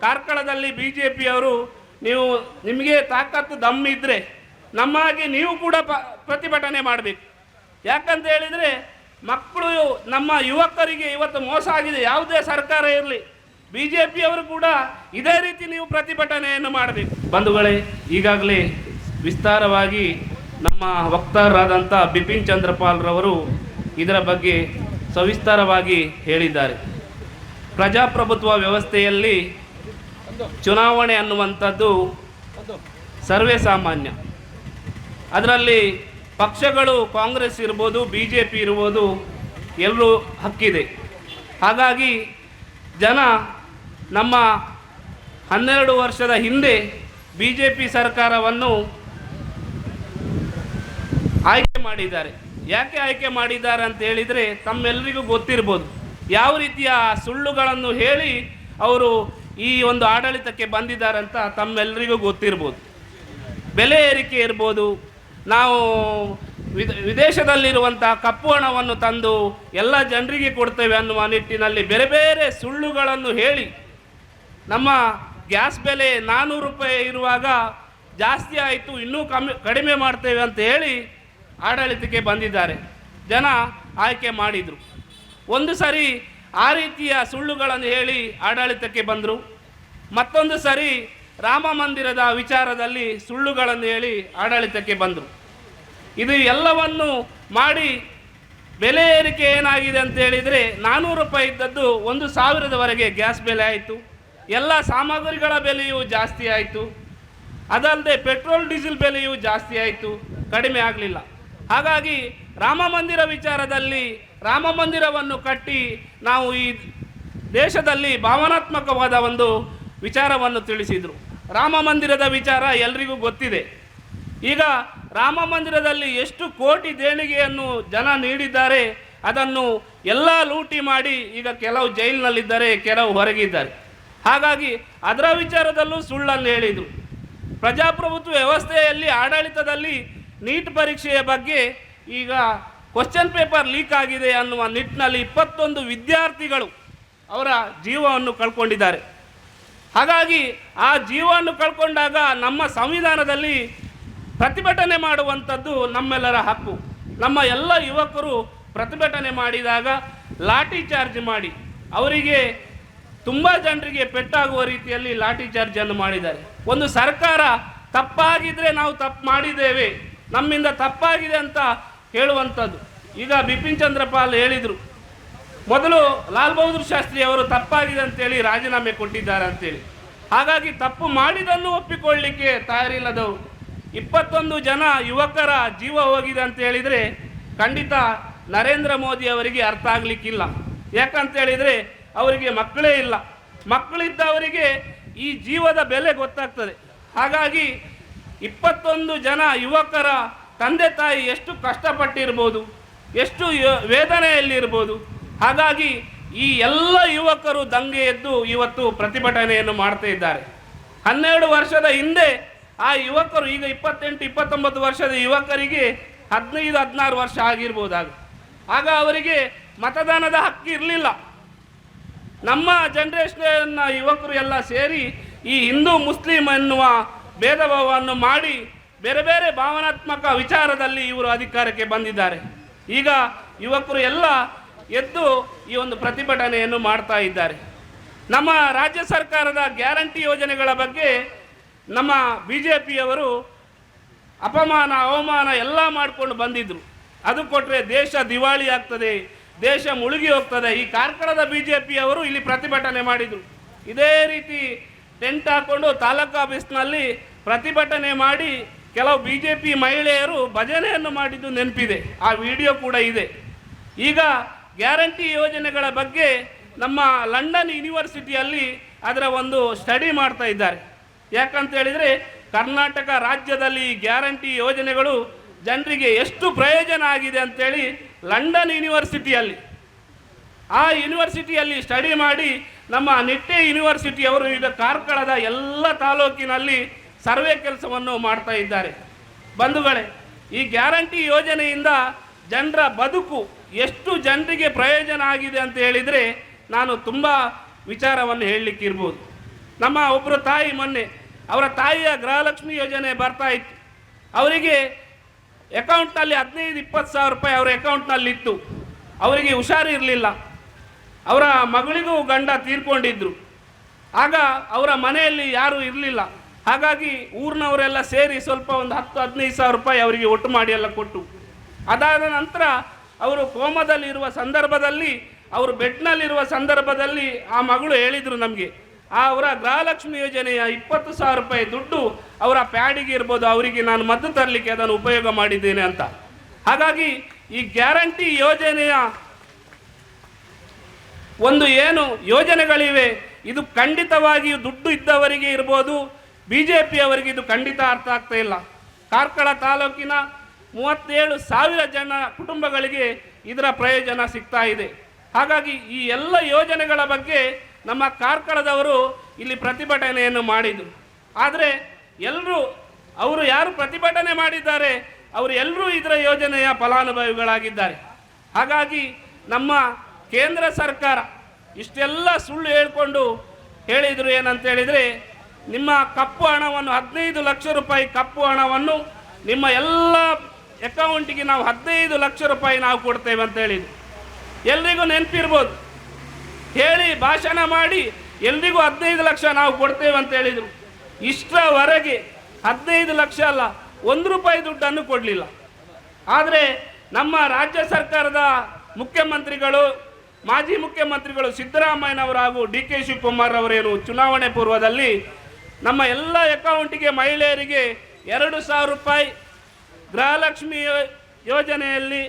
ಕಾರ್ಕಳದಲ್ಲಿ BJPಯವರು ನಿಮಗೆ ತಾಕತ್ತು ದಮ್ಮಿದ್ರೆ ನಮ್ಮಾಗಿ ನೀವು ಕೂಡ ಪ್ರತಿಭಟನೆ ಮಾಡಬೇಕು. ಯಾಕಂತ ಹೇಳಿದರೆ ಮಕ್ಕಳು ನಮ್ಮ ಯುವಕರಿಗೆ ಇವತ್ತು ಮೋಸ ಆಗಿದೆ. ಯಾವುದೇ ಸರ್ಕಾರ ಇರಲಿ, BJPಯವರು ಕೂಡ ಇದೇ ರೀತಿ ನೀವು ಪ್ರತಿಭಟನೆಯನ್ನು ಮಾಡಬೇಕು. ಬಂಧುಗಳೇ, ಈಗಾಗಲೇ ವಿಸ್ತಾರವಾಗಿ ನಮ್ಮ ವಕ್ತಾರರಾದಂಥ ಬಿಪಿನ್ ಚಂದ್ರಪಾಲ್ ರವರು ಇದರ ಬಗ್ಗೆ ಸವಿಸ್ತಾರವಾಗಿ ಹೇಳಿದ್ದಾರೆ. ಪ್ರಜಾಪ್ರಭುತ್ವ ವ್ಯವಸ್ಥೆಯಲ್ಲಿ ಚುನಾವಣೆ ಅನ್ನುವಂಥದ್ದು ಸರ್ವೇ ಸಾಮಾನ್ಯ. ಅದರಲ್ಲಿ ಪಕ್ಷಗಳು ಕಾಂಗ್ರೆಸ್ ಇರ್ಬೋದು, BJP ಇರ್ಬೋದು, ಎಲ್ಲರೂ ಹಕ್ಕಿದೆ. ಹಾಗಾಗಿ ಜನ ನಮ್ಮ 12 ವರ್ಷದ ಹಿಂದೆ BJP ಸರ್ಕಾರವನ್ನು ಆಯ್ಕೆ ಮಾಡಿದ್ದಾರೆ. ಯಾಕೆ ಆಯ್ಕೆ ಮಾಡಿದ್ದಾರೆ ಅಂತ ಹೇಳಿದರೆ ತಮ್ಮೆಲ್ಲರಿಗೂ ಗೊತ್ತಿರ್ಬೋದು. ಯಾವ ರೀತಿಯ ಸುಳ್ಳುಗಳನ್ನು ಹೇಳಿ ಅವರು ಈ ಒಂದು ಆಡಳಿತಕ್ಕೆ ಬಂದಿದ್ದಾರೆ ಅಂತ ತಮ್ಮೆಲ್ಲರಿಗೂ ಗೊತ್ತಿರ್ಬೋದು. ಬೆಲೆ ಏರಿಕೆ ಇರ್ಬೋದು, ನಾವು ವಿದೇಶದಲ್ಲಿರುವಂಥ ಕಪ್ಪು ಹಣವನ್ನು ತಂದು ಎಲ್ಲ ಜನರಿಗೆ ಕೊಡ್ತೇವೆ ಅನ್ನುವ ನಿಟ್ಟಿನಲ್ಲಿ ಬೇರೆ ಬೇರೆ ಸುಳ್ಳುಗಳನ್ನು ಹೇಳಿ ನಮ್ಮ ಗ್ಯಾಸ್ ಬೆಲೆ 400 ರೂಪಾಯಿ ಇರುವಾಗ ಜಾಸ್ತಿ ಆಯಿತು, ಇನ್ನೂ ಕಡಿಮೆ ಮಾಡ್ತೇವೆ ಅಂತ ಹೇಳಿ ಆಡಳಿತಕ್ಕೆ ಬಂದಿದ್ದಾರೆ. ಜನ ಆಯ್ಕೆ ಮಾಡಿದರು. ಒಂದು ಸರಿ ಆ ರೀತಿಯ ಸುಳ್ಳುಗಳನ್ನು ಹೇಳಿ ಆಡಳಿತಕ್ಕೆ ಬಂದರು. ಮತ್ತೊಂದು ಸರಿ ರಾಮ ಮಂದಿರದ ವಿಚಾರದಲ್ಲಿ ಸುಳ್ಳುಗಳನ್ನು ಹೇಳಿ ಆಡಳಿತಕ್ಕೆ ಬಂದರು. ಇದು ಎಲ್ಲವನ್ನು ಮಾಡಿ ಬೆಲೆ ಏರಿಕೆ ಏನಾಗಿದೆ ಅಂತ ಹೇಳಿದರೆ 400 ರೂಪಾಯಿ ಇದ್ದದ್ದು 1000ವರೆಗೆ ಗ್ಯಾಸ್ ಬೆಲೆ ಆಯಿತು. ಎಲ್ಲ ಸಾಮಗ್ರಿಗಳ ಬೆಲೆಯೂ ಜಾಸ್ತಿ ಆಯಿತು. ಅದಲ್ಲದೆ ಪೆಟ್ರೋಲ್ ಡೀಸೆಲ್ ಬೆಲೆಯೂ ಜಾಸ್ತಿ ಆಯಿತು, ಕಡಿಮೆ ಆಗಲಿಲ್ಲ. ಹಾಗಾಗಿ ರಾಮ ಮಂದಿರ ವಿಚಾರದಲ್ಲಿ ರಾಮ ಮಂದಿರವನ್ನು ಕಟ್ಟಿ ನಾವು ಈ ದೇಶದಲ್ಲಿ ಭಾವನಾತ್ಮಕವಾದ ಒಂದು ವಿಚಾರವನ್ನು ತಿಳಿಸಿದರು. ರಾಮ ಮಂದಿರದ ವಿಚಾರ ಎಲ್ರಿಗೂ ಗೊತ್ತಿದೆ. ಈಗ ರಾಮ ಮಂದಿರದಲ್ಲಿ ಎಷ್ಟು ಕೋಟಿ ದೇಣಿಗೆಯನ್ನು ಜನ ನೀಡಿದ್ದಾರೆ, ಅದನ್ನು ಎಲ್ಲ ಲೂಟಿ ಮಾಡಿ ಈಗ ಕೆಲವು ಜೈಲಿನಲ್ಲಿದ್ದಾರೆ, ಕೆಲವು ಹೊರಗಿದ್ದಾರೆ. ಹಾಗಾಗಿ ಅದರ ವಿಚಾರದಲ್ಲೂ ಸುಳ್ಳನ್ನು ಹೇಳಿದರು. ಪ್ರಜಾಪ್ರಭುತ್ವ ವ್ಯವಸ್ಥೆಯಲ್ಲಿ ಆಡಳಿತದಲ್ಲಿ ನೀಟ್ ಪರೀಕ್ಷೆಯ ಬಗ್ಗೆ ಈಗ ಕ್ವಶನ್ ಪೇಪರ್ ಲೀಕ್ ಆಗಿದೆ ಅನ್ನುವ ನಿಟ್ಟಿನಲ್ಲಿ 21 ವಿದ್ಯಾರ್ಥಿಗಳು ಅವರ ಜೀವವನ್ನು ಕಳ್ಕೊಂಡಿದ್ದಾರೆ. ಹಾಗಾಗಿ ಆ ಜೀವವನ್ನು ಕಳ್ಕೊಂಡಾಗ ನಮ್ಮ ಸಂವಿಧಾನದಲ್ಲಿ ಪ್ರತಿಭಟನೆ ಮಾಡುವಂಥದ್ದು ನಮ್ಮೆಲ್ಲರ ಹಕ್ಕು. ನಮ್ಮ ಎಲ್ಲ ಯುವಕರು ಪ್ರತಿಭಟನೆ ಮಾಡಿದಾಗ ಲಾಠಿ ಚಾರ್ಜ್ ಮಾಡಿ ಅವರಿಗೆ ತುಂಬ ಜನರಿಗೆ ಪೆಟ್ಟಾಗುವ ರೀತಿಯಲ್ಲಿ ಲಾಠಿ ಚಾರ್ಜನ್ನು ಮಾಡಿದ್ದಾರೆ. ಒಂದು ಸರ್ಕಾರ ತಪ್ಪಾಗಿದ್ದರೆ ನಾವು ತಪ್ಪು ಮಾಡಿದ್ದೇವೆ, ನಮ್ಮಿಂದ ತಪ್ಪಾಗಿದೆ ಅಂತ ಹೇಳುವಂಥದ್ದು. ಈಗ ಬಿಪಿನ್ ಚಂದ್ರಪಾಲ್ ಹೇಳಿದರು, ಮೊದಲು ಲಾಲ್ ಬಹದ್ದೂರ್ ಶಾಸ್ತ್ರಿ ಅವರು ತಪ್ಪಾಗಿದೆ ಅಂತೇಳಿ ರಾಜೀನಾಮೆ ಕೊಟ್ಟಿದ್ದಾರೆ ಅಂತೇಳಿ. ಹಾಗಾಗಿ ತಪ್ಪು ಮಾಡಿದನ್ನು ಒಪ್ಪಿಕೊಳ್ಳಲಿಕ್ಕೆ ತಯಾರಿಲ್ಲದವರು 21 ಜನ ಯುವಕರ ಜೀವ ಹೋಗಿದೆ ಅಂತ ಹೇಳಿದರೆ ಖಂಡಿತ ನರೇಂದ್ರ ಮೋದಿ ಅವರಿಗೆ ಅರ್ಥ ಆಗಲಿಕ್ಕಿಲ್ಲ. ಯಾಕಂತೇಳಿದರೆ ಅವರಿಗೆ ಮಕ್ಕಳೇ ಇಲ್ಲ. ಮಕ್ಕಳಿದ್ದವರಿಗೆ ಈ ಜೀವದ ಬೆಲೆ ಗೊತ್ತಾಗ್ತದೆ. ಹಾಗಾಗಿ 21 ಜನ ಯುವಕರ ತಂದೆ ತಾಯಿ ಎಷ್ಟು ಕಷ್ಟಪಟ್ಟಿರ್ಬೋದು, ಎಷ್ಟು ವೇದನೆಯಲ್ಲಿರ್ಬೋದು. ಹಾಗಾಗಿ ಈ ಎಲ್ಲ ಯುವಕರು ದಂಗೆ ಎದ್ದು ಇವತ್ತು ಪ್ರತಿಭಟನೆಯನ್ನು ಮಾಡ್ತಾ ಇದ್ದಾರೆ. 12 ವರ್ಷದ ಹಿಂದೆ ಆ ಯುವಕರು, ಈಗ 28-29 ವರ್ಷದ ಯುವಕರಿಗೆ 15-16 ವರ್ಷ ಆಗಿರ್ಬೋದಾಗ, ಆಗ ಅವರಿಗೆ ಮತದಾನದ ಹಕ್ಕು ಇರಲಿಲ್ಲ. ನಮ್ಮ ಜನ್ರೇಷನ್ನ ಯುವಕರು ಎಲ್ಲ ಸೇರಿ ಈ ಹಿಂದೂ ಮುಸ್ಲಿಂ ಎನ್ನುವ ಭೇದ ಭಾವವನ್ನು ಮಾಡಿ ಬೇರೆ ಬೇರೆ ಭಾವನಾತ್ಮಕ ವಿಚಾರದಲ್ಲಿ ಇವರು ಅಧಿಕಾರಕ್ಕೆ ಬಂದಿದ್ದಾರೆ. ಈಗ ಯುವಕರು ಎಲ್ಲ ಎದ್ದು ಈ ಒಂದು ಪ್ರತಿಭಟನೆಯನ್ನು ಮಾಡ್ತಾ ಇದ್ದಾರೆ. ನಮ್ಮ ರಾಜ್ಯ ಸರ್ಕಾರದ ಗ್ಯಾರಂಟಿ ಯೋಜನೆಗಳ ಬಗ್ಗೆ ನಮ್ಮ BJPಯವರು ಅಪಮಾನ ಅವಮಾನ ಎಲ್ಲ ಮಾಡಿಕೊಂಡು ಬಂದಿದ್ದರು. ಅದು ಕೊಟ್ಟರೆ ದೇಶ ದಿವಾಳಿ ಆಗ್ತದೆ, ದೇಶ ಮುಳುಗಿ ಹೋಗ್ತದೆ. ಈ ಕಾರ್ಕಳದ BJPಯವರು ಇಲ್ಲಿ ಪ್ರತಿಭಟನೆ ಮಾಡಿದರು. ಇದೇ ರೀತಿ ಟೆಂಟ್ ಹಾಕ್ಕೊಂಡು ತಾಲೂಕು ಆಫೀಸ್ನಲ್ಲಿ ಪ್ರತಿಭಟನೆ ಮಾಡಿ ಕೆಲವು BJP ಮಹಿಳೆಯರು ಭಜನೆಯನ್ನು ಮಾಡಿದ್ದು ನೆನಪಿದೆ. ಆ ವಿಡಿಯೋ ಕೂಡ ಇದೆ. ಈಗ ಗ್ಯಾರಂಟಿ ಯೋಜನೆಗಳ ಬಗ್ಗೆ ನಮ್ಮ ಲಂಡನ್ ಯೂನಿವರ್ಸಿಟಿಯಲ್ಲಿ ಅದರ ಒಂದು ಸ್ಟಡಿ ಮಾಡ್ತಾ ಇದ್ದಾರೆ. ಯಾಕಂತ ಹೇಳಿದರೆ ಕರ್ನಾಟಕ ರಾಜ್ಯದಲ್ಲಿ ಗ್ಯಾರಂಟಿ ಯೋಜನೆಗಳು ಜನರಿಗೆ ಎಷ್ಟು ಪ್ರಯೋಜನ ಆಗಿದೆ ಅಂತೇಳಿ ಲಂಡನ್ ಯೂನಿವರ್ಸಿಟಿಯಲ್ಲಿ ಆ ಯೂನಿವರ್ಸಿಟಿಯಲ್ಲಿ ಸ್ಟಡಿ ಮಾಡಿ ನಮ್ಮ ನಿಟ್ಟೆ ಯೂನಿವರ್ಸಿಟಿಯವರು ಈಗ ಕಾರ್ಕಳದ ಎಲ್ಲ ತಾಲೂಕಿನಲ್ಲಿ ಸರ್ವೆ ಕೆಲಸವನ್ನು ಮಾಡ್ತಾ ಇದ್ದಾರೆ. ಬಂಧುಗಳೇ, ಈ ಗ್ಯಾರಂಟಿ ಯೋಜನೆಯಿಂದ ಜನರ ಬದುಕು ಎಷ್ಟು ಜನರಿಗೆ ಪ್ರಯೋಜನ ಆಗಿದೆ ಅಂತ ಹೇಳಿದರೆ ನಾನು ತುಂಬ ವಿಚಾರವನ್ನು ಹೇಳಲಿಕ್ಕಿರ್ಬೋದು. ನಮ್ಮ ಒಬ್ಬರು ತಾಯಿ ಮೊನ್ನೆ ಅವರ ತಾಯಿಯ ಗೃಹಲಕ್ಷ್ಮಿ ಯೋಜನೆ ಬರ್ತಾ ಇತ್ತು. ಅವರಿಗೆ ಅಕೌಂಟ್ನಲ್ಲಿ 15-20 ಸಾವಿರ ರೂಪಾಯಿ ಅವರ ಅಕೌಂಟ್ನಲ್ಲಿತ್ತು. ಅವರಿಗೆ ಹುಷಾರು ಇರಲಿಲ್ಲ. ಅವರ ಮಗಳಿಗೂ ಗಂಡ ತೀರ್ಕೊಂಡಿದ್ರು. ಆಗ ಅವರ ಮನೆಯಲ್ಲಿ ಯಾರೂ ಇರಲಿಲ್ಲ. ಹಾಗಾಗಿ ಊರಿನವರೆಲ್ಲ ಸೇರಿ ಸ್ವಲ್ಪ ಒಂದು 10-15 ಸಾವಿರ ರೂಪಾಯಿ ಅವರಿಗೆ ಒಟ್ಟು ಮಾಡಿ ಎಲ್ಲ ಕೊಟ್ಟು, ಅದಾದ ನಂತರ ಅವರು ಕೋಮದಲ್ಲಿರುವ ಸಂದರ್ಭದಲ್ಲಿ, ಅವರು ಬೆಡ್ನಲ್ಲಿರುವ ಸಂದರ್ಭದಲ್ಲಿ ಆ ಮಗಳು ಹೇಳಿದರು ನಮಗೆ, ಅವರ ಗೃಹಲಕ್ಷ್ಮಿ ಯೋಜನೆಯ 20 ಸಾವಿರ ರೂಪಾಯಿ ದುಡ್ಡು ಅವರ ಪ್ಯಾಡಿಗೆ ಇರ್ಬೋದು, ಅವರಿಗೆ ನಾನು ಮದ್ದು ತರಲಿಕ್ಕೆ ಅದನ್ನು ಉಪಯೋಗ ಮಾಡಿದ್ದೇನೆ ಅಂತ. ಹಾಗಾಗಿ ಈ ಗ್ಯಾರಂಟಿ ಯೋಜನೆಯ ಒಂದು ಏನು ಯೋಜನೆಗಳಿವೆ, ಇದು ಖಂಡಿತವಾಗಿಯೂ ದುಡ್ಡು ಇದ್ದವರಿಗೆ ಇರ್ಬೋದು, BJPಯವರಿಗೆ ಇದು ಖಂಡಿತ ಅರ್ಥ ಆಗ್ತಾ ಇಲ್ಲ. ಕಾರ್ಕಳ ತಾಲೂಕಿನ 37,000 ಜನ ಕುಟುಂಬಗಳಿಗೆ ಇದರ ಪ್ರಯೋಜನ ಸಿಗ್ತಾ ಇದೆ. ಹಾಗಾಗಿ ಈ ಎಲ್ಲ ಯೋಜನೆಗಳ ಬಗ್ಗೆ ನಮ್ಮ ಕಾರ್ಕಳದವರು ಇಲ್ಲಿ ಪ್ರತಿಭಟನೆಯನ್ನು ಮಾಡಿದರು. ಆದರೆ ಅವರು ಯಾರು ಪ್ರತಿಭಟನೆ ಮಾಡಿದ್ದಾರೆ ಅವರು ಎಲ್ಲರೂ ಇದರ ಯೋಜನೆಯ ಫಲಾನುಭವಿಗಳಾಗಿದ್ದಾರೆ. ಹಾಗಾಗಿ ನಮ್ಮ ಕೇಂದ್ರ ಸರ್ಕಾರ ಇಷ್ಟೆಲ್ಲ ಸುಳ್ಳು ಹೇಳ್ಕೊಂಡು ಹೇಳಿದರು ಏನಂತ ಹೇಳಿದರೆ, ನಿಮ್ಮ ಕಪ್ಪು ಹಣವನ್ನು 15 ಲಕ್ಷ ರೂಪಾಯಿ ಕಪ್ಪು ಹಣವನ್ನು ನಿಮ್ಮ ಎಲ್ಲ ಅಕೌಂಟಿಗೆ ನಾವು 15 ಲಕ್ಷ ರೂಪಾಯಿ ನಾವು ಕೊಡ್ತೇವೆ ಅಂತ ಹೇಳಿದ್ರು. ಎಲ್ರಿಗೂ ನೆನಪಿರ್ಬೋದು, ಹೇಳಿ ಭಾಷಣ ಮಾಡಿ ಎಲ್ರಿಗೂ 15 ಲಕ್ಷ ನಾವು ಕೊಡ್ತೇವೆ ಅಂತ ಹೇಳಿದರು. ಇಷ್ಟರವರೆಗೆ 15 ಲಕ್ಷ ಅಲ್ಲ, 1 ರೂಪಾಯಿ ದುಡ್ಡನ್ನು ಕೊಡಲಿಲ್ಲ. ಆದರೆ ನಮ್ಮ ರಾಜ್ಯ ಸರ್ಕಾರದ ಮುಖ್ಯಮಂತ್ರಿಗಳು, ಮಾಜಿ ಮುಖ್ಯಮಂತ್ರಿಗಳು ಸಿದ್ದರಾಮಯ್ಯನವರು ಹಾಗೂ DK ಶಿವಕುಮಾರ್ ಅವರೇನು ಚುನಾವಣೆ ಪೂರ್ವದಲ್ಲಿ ನಮ್ಮ ಎಲ್ಲ ಅಕೌಂಟಿಗೆ ಮಹಿಳೆಯರಿಗೆ 2,000 ರೂಪಾಯಿ ಗೃಹಲಕ್ಷ್ಮಿ ಯೋಜನೆಯಲ್ಲಿ,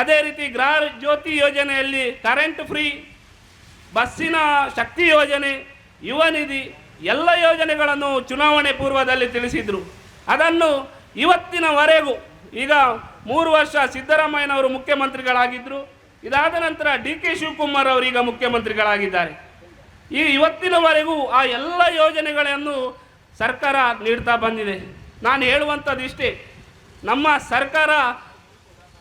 ಅದೇ ರೀತಿ ಗೃಹ ಜ್ಯೋತಿ ಯೋಜನೆಯಲ್ಲಿ ಕರೆಂಟ್ ಫ್ರೀ, ಬಸ್ಸಿನ ಶಕ್ತಿ ಯೋಜನೆ, ಯುವ ನಿಧಿ ಎಲ್ಲ ಯೋಜನೆಗಳನ್ನು ಚುನಾವಣೆ ಪೂರ್ವದಲ್ಲಿ ತಿಳಿಸಿದರು. ಅದನ್ನು ಇವತ್ತಿನವರೆಗೂ, ಈಗ 3 ವರ್ಷ ಸಿದ್ದರಾಮಯ್ಯನವರು ಮುಖ್ಯಮಂತ್ರಿಗಳಾಗಿದ್ದರು, ಇದಾದ ನಂತರ DK ಶಿವಕುಮಾರ್ ಅವರು ಈಗ ಮುಖ್ಯಮಂತ್ರಿಗಳಾಗಿದ್ದಾರೆ. ಇವತ್ತಿನವರೆಗೂ ಆ ಎಲ್ಲ ಯೋಜನೆಗಳನ್ನು ಸರ್ಕಾರ ನೀಡ್ತಾ ಬಂದಿದೆ. ನಾನು ಹೇಳುವಂಥದ್ದು ಇಷ್ಟೇ, ನಮ್ಮ ಸರ್ಕಾರ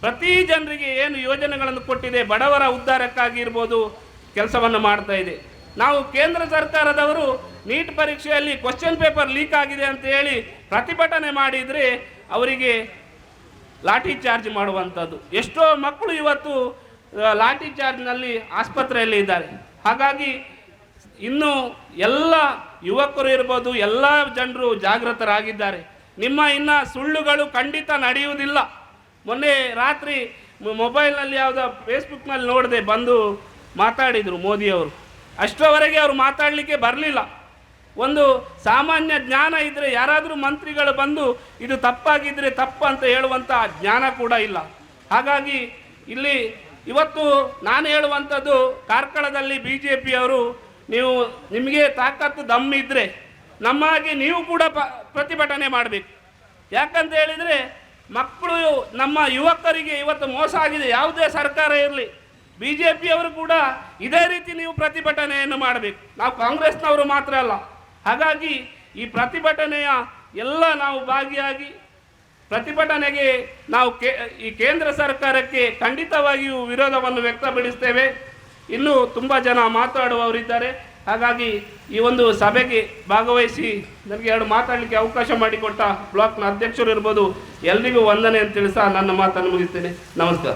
ಪ್ರತಿ ಜನರಿಗೆ ಏನು ಯೋಜನೆಗಳನ್ನು ಕೊಟ್ಟಿದೆ, ಬಡವರ ಉದ್ಧಾರಕ್ಕಾಗಿರ್ಬೋದು ಕೆಲಸವನ್ನು ಮಾಡ್ತಾ ಇದೆ. ನಾವು ಕೇಂದ್ರ ಸರ್ಕಾರದವರು ನೀಟ್ ಪರೀಕ್ಷೆಯಲ್ಲಿ ಕ್ವಶನ್ ಪೇಪರ್ ಲೀಕ್ ಆಗಿದೆ ಅಂತ ಹೇಳಿ ಪ್ರತಿಭಟನೆ ಮಾಡಿದರೆ ಅವರಿಗೆ ಲಾಠಿ ಚಾರ್ಜ್ ಮಾಡುವಂಥದ್ದು. ಎಷ್ಟೋ ಮಕ್ಕಳು ಇವತ್ತು ಲಾಠಿ ಚಾರ್ಜ್ನಲ್ಲಿ ಆಸ್ಪತ್ರೆಯಲ್ಲಿ ಇದ್ದಾರೆ. ಹಾಗಾಗಿ ಇನ್ನು ಎಲ್ಲ ಯುವಕರು ಇರ್ಬೋದು, ಎಲ್ಲ ಜನರು ಜಾಗೃತರಾಗಿದ್ದಾರೆ. ನಿಮ್ಮ ಇನ್ನು ಸುಳ್ಳುಗಳು ಖಂಡಿತ ನಡೆಯುವುದಿಲ್ಲ. ಮೊನ್ನೆ ರಾತ್ರಿ ಮೊಬೈಲ್ನಲ್ಲಿ ಯಾವುದೋ ಫೇಸ್ಬುಕ್ನಲ್ಲಿ ನೋಡಿದೆ, ಬಂದು ಮಾತಾಡಿದರು ಮೋದಿಯವರು. ಅಷ್ಟರವರೆಗೆ ಅವರು ಮಾತಾಡಲಿಕ್ಕೆ ಬರಲಿಲ್ಲ. ಒಂದು ಸಾಮಾನ್ಯ ಜ್ಞಾನ ಇದ್ದರೆ ಯಾರಾದರೂ ಮಂತ್ರಿಗಳು ಬಂದು ಇದು ತಪ್ಪಾಗಿದ್ದರೆ ತಪ್ಪು ಅಂತ ಹೇಳುವಂಥ ಜ್ಞಾನ ಕೂಡ ಇಲ್ಲ. ಹಾಗಾಗಿ ಇಲ್ಲಿ ಇವತ್ತು ನಾನು ಹೇಳುವಂಥದ್ದು, ಕಾರ್ಕಳದಲ್ಲಿ BJPಯವರು, ನಿಮಗೆ ತಾಕತ್ತು ದಮ್ಮಿದ್ದರೆ ನಮ್ಮಾಗಿ ನೀವು ಕೂಡ ಪ್ರತಿಭಟನೆ ಮಾಡಬೇಕು. ಯಾಕಂತ ಹೇಳಿದರೆ ಮಕ್ಕಳು, ನಮ್ಮ ಯುವಕರಿಗೆ ಇವತ್ತು ಮೋಸ ಆಗಿದೆ. ಯಾವುದೇ ಸರ್ಕಾರ ಇರಲಿ, BJPಯವರು ಕೂಡ ಇದೇ ರೀತಿ ನೀವು ಪ್ರತಿಭಟನೆಯನ್ನು ಮಾಡಬೇಕು. ನಾವು ಕಾಂಗ್ರೆಸ್ನವರು ಮಾತ್ರ ಅಲ್ಲ. ಹಾಗಾಗಿ ಈ ಪ್ರತಿಭಟನೆಯ ಎಲ್ಲ ನಾವು ಭಾಗಿಯಾಗಿ ಪ್ರತಿಭಟನೆಗೆ ನಾವು ಈ ಕೇಂದ್ರ ಸರ್ಕಾರಕ್ಕೆ ಖಂಡಿತವಾಗಿಯೂ ವಿರೋಧವನ್ನು ವ್ಯಕ್ತಪಡಿಸ್ತೇವೆ. ಇನ್ನೂ ತುಂಬ ಜನ ಮಾತಾಡುವವರಿದ್ದಾರೆ. ಹಾಗಾಗಿ ಈ ಒಂದು ಸಭೆಗೆ ಭಾಗವಹಿಸಿ ನನಗೆ 2 ಮಾತಾಡಲಿಕ್ಕೆ ಅವಕಾಶ ಮಾಡಿಕೊಟ್ಟ ಬ್ಲಾಕ್ನ ಅಧ್ಯಕ್ಷರು ಇರ್ಬೋದು, ಎಲ್ರಿಗೂ ವಂದನೆ ಅಂತ ತಿಳಿಸ ನನ್ನ ಮಾತನ್ನು ಮುಗಿಸ್ತೇನೆ. ನಮಸ್ಕಾರ.